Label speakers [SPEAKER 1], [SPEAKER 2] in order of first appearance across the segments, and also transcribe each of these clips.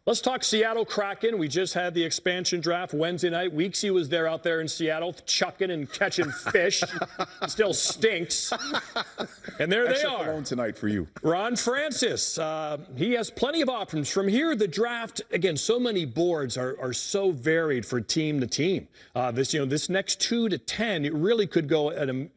[SPEAKER 1] Let's talk Seattle Kraken. We just had the expansion draft Wednesday night. Weeksy was there out there in Seattle chucking and catching fish. Still stinks. And there they are.
[SPEAKER 2] Alone tonight for you.
[SPEAKER 1] Ron Francis. He has plenty of options. From here, the draft, again, so many boards are so varied for team to team. This next 2 to 10, it really could go at a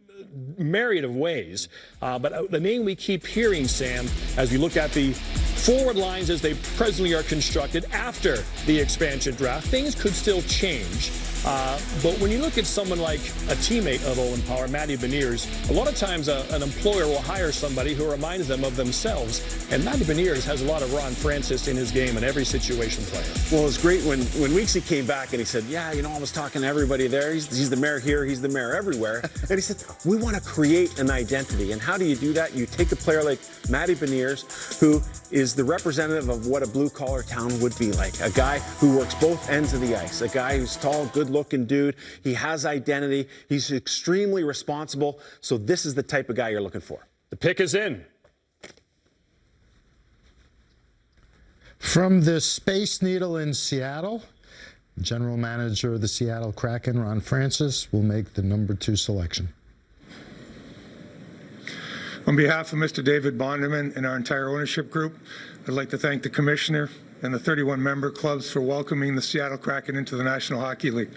[SPEAKER 1] myriad of ways. But the name we keep hearing, Sam, as we look at the forward lines as they presently are constructed after the expansion draft, things could still change. But when you look at someone like a teammate of Owen Power, Matty Beniers, a lot of times an employer will hire somebody who reminds them of themselves. And Matty Beniers has a lot of Ron Francis in his game in every situation player.
[SPEAKER 3] Well, it's great when Weeksy came back and he said, yeah, I was talking to everybody there. He's the mayor here. He's the mayor everywhere. And he said, we want to create an identity. And how do you do that? You take a player like Matty Beniers, who is the representative of what a blue-collar town would be like. A guy who works both ends of the ice. A guy who's tall, good-looking dude. He has identity. He's extremely responsible. So this is the type of guy you're looking for.
[SPEAKER 1] The pick is in.
[SPEAKER 4] From the Space Needle in Seattle, General Manager of the Seattle Kraken, Ron Francis, will make the number 2 selection.
[SPEAKER 5] On behalf of Mr. David Bonderman and our entire ownership group, I'd like to thank the Commissioner and the 31 member clubs for welcoming the Seattle Kraken into the National Hockey League.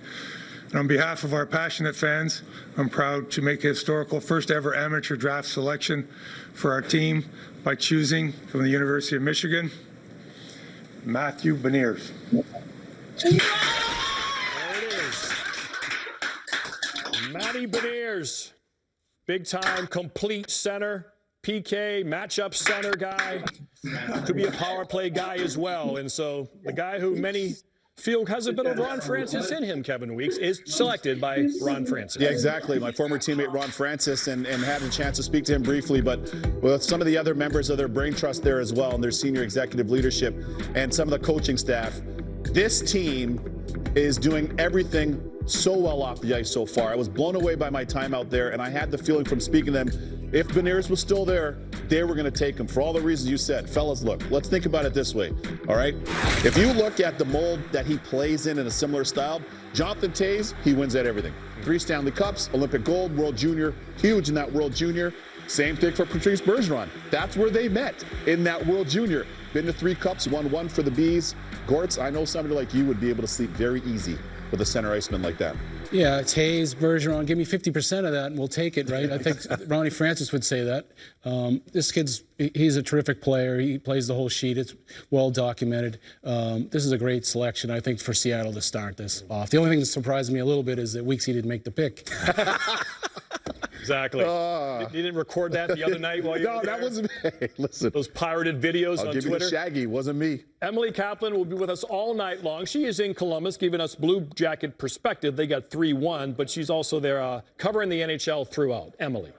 [SPEAKER 5] And on behalf of our passionate fans, I'm proud to make a historical first ever amateur draft selection for our team by choosing from the University of Michigan, Matthew Beniers.
[SPEAKER 1] There it is. Matty Beniers. Big time, complete center, PK, matchup center guy. Could be a power play guy as well. And so the guy who many feel has a bit of Ron Francis in him, Kevin Weeks, is selected by Ron Francis.
[SPEAKER 2] Yeah, exactly. My former teammate Ron Francis, and had a chance to speak to him briefly, but with some of the other members of their brain trust there as well, and their senior executive leadership and some of the coaching staff, this team is doing everything so well off the ice so far. I was blown away by my time out there, and I had the feeling from speaking to them, if Beniers was still there, they were going to take him for all the reasons you said. Fellas, look, let's think about it this way, all right? If you look at the mold that he plays in a similar style, Jonathan Toews, he wins at everything. 3 Stanley Cups, Olympic gold, World Junior, huge in that World Junior. Same thing for Patrice Bergeron. That's where they met, in that World Junior. Been to 3 cups, won 1 for the Bees. Gortz, I know somebody like you would be able to sleep very easy with a center iceman like that.
[SPEAKER 6] Yeah, Toews, Bergeron, give me 50% of that and we'll take it, right? I think Ronnie Francis would say that. This he's a terrific player. He plays the whole sheet. It's well documented. This is a great selection, I think, for Seattle to start this off. The only thing that surprised me a little bit is that Weeksy didn't make the pick.
[SPEAKER 1] Exactly. You didn't record that the other night while you were there?
[SPEAKER 2] No, that wasn't me. Listen.
[SPEAKER 1] Those pirated videos on Twitter.
[SPEAKER 2] I'll give you the Shaggy. Wasn't me.
[SPEAKER 1] Emily Kaplan will be with us all night long. She is in Columbus, giving us Blue Jacket perspective. They got 3-1, but she's also there covering the NHL throughout. Emily.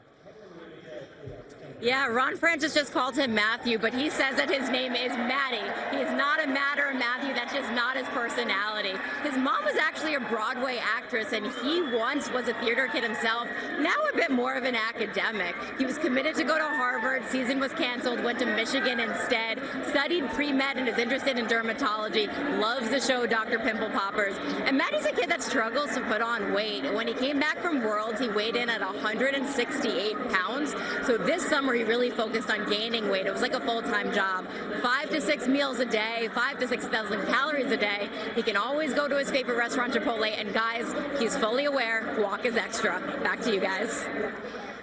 [SPEAKER 7] Yeah, Ron Francis just called him Matthew, but he says that his name is Matty. He is not a Matter Matthew. That's just not his personality. His mom was actually a Broadway actress, and he once was a theater kid himself, now a bit more of an academic. He was committed to go to Harvard. Season was canceled, went to Michigan instead, studied pre-med and is interested in dermatology, loves the show Dr. Pimple Poppers. And Matty's a kid that struggles to put on weight. When he came back from Worlds, he weighed in at 168 pounds. So this summer, he really focused on gaining weight. It was like a full-time job. 5 to 6 meals a day, 5 to 6,000 calories a day. He can always go to his favorite restaurant, Chipotle. And guys, he's fully aware, guac is extra. Back to you guys.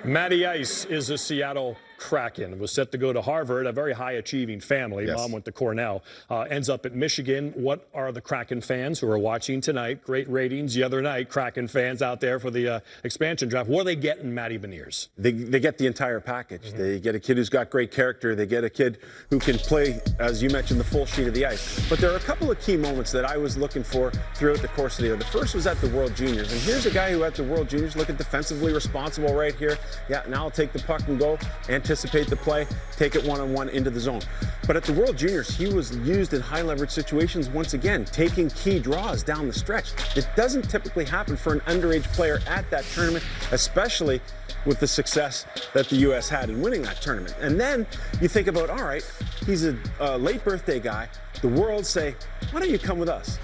[SPEAKER 1] Matty Ice is a Seattle Kraken. Was set to go to Harvard, a very high-achieving family.
[SPEAKER 2] Yes.
[SPEAKER 1] Mom went to Cornell. Ends up at Michigan. What are the Kraken fans who are watching tonight? Great ratings the other night. Kraken fans out there for the expansion draft. What are they getting, Matty Beniers?
[SPEAKER 3] They get the entire package. They get a kid who's got great character. They get a kid who can play, as you mentioned, the full sheet of the ice. But there are a couple of key moments that I was looking for throughout the course of the year. The first was at the World Juniors. And here's a guy who at the World Juniors looking defensively responsible right here. Yeah, now I'll take the puck and go, anticipate the play, take it one-on-one into the zone. But at the World Juniors, he was used in high-leverage situations once again, taking key draws down the stretch. It doesn't typically happen for an underage player at that tournament, especially with the success that the U.S. had in winning that tournament. And then you think about, all right, he's a late birthday guy, the world say, why don't you come with us?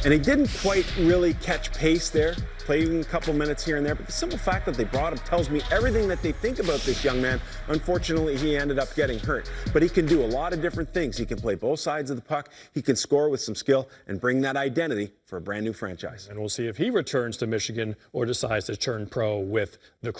[SPEAKER 3] And he didn't quite really catch pace there, playing a couple minutes here and there, but the simple fact that they brought him tells me everything that they think about this young man. Unfortunately, he ended up getting hurt. But he can do a lot of different things. He can play both sides of the puck, he can score with some skill, and bring that identity for a brand new franchise.
[SPEAKER 1] And we'll see if he returns to Michigan or decides to turn pro with the